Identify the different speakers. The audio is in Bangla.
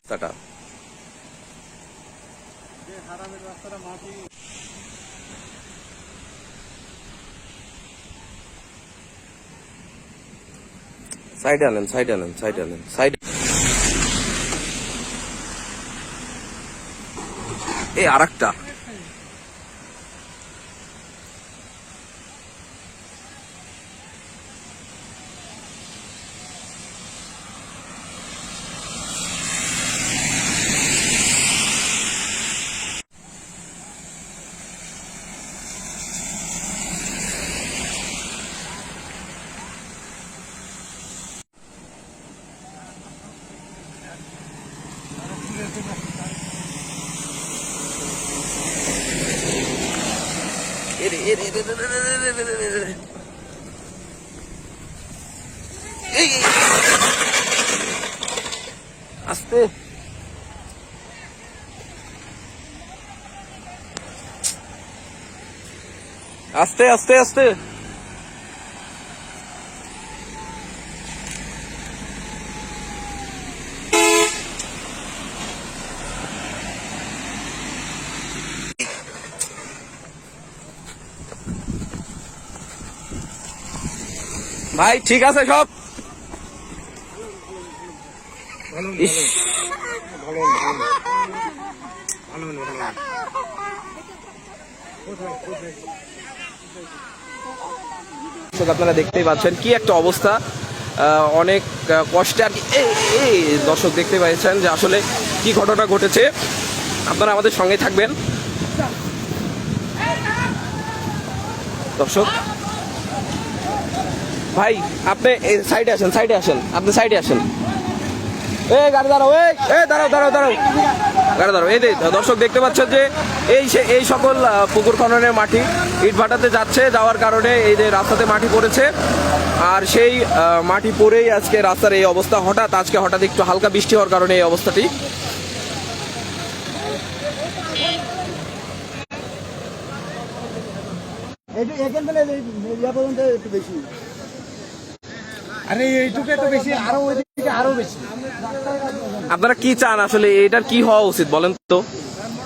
Speaker 1: রাস্তাটা সাইড আনেন সাইড এই আরেকটা আস্তে আস্তে আস্তে আস্তে ভাই ঠিক আছে সব ইস আপনারা দেখতেই পাচ্ছেন কি একটা অবস্থা, অনেক কষ্টে আর কি। এই দর্শক দেখতে পাচ্ছেন যে আসলে কি ঘটনা ঘটেছে, আপনারা আমাদের সঙ্গে থাকবেন দর্শক। ভাই আপনি সাইডে আসেন আপনি সাইডে আসেন। গাড়ি দাঁড়াও, দাঁড়াও গাড়ি দাঁড়াও। এই দর্শক দেখতে পাচ্ছেন যে এই সকল পুকুর খননের মাটি ইটভাটাতে যাওয়ার কারণে এই যে রাস্তাতে মাটি পড়েছে, আর সেই মাটি পড়েই আজকে রাস্তার এই অবস্থা। হঠাৎ একটু হালকা বৃষ্টি হওয়ার কারণে এই অবস্থাটি। আপনারা কি চান আসলে, এটার কি হওয়া উচিত বলেন তো?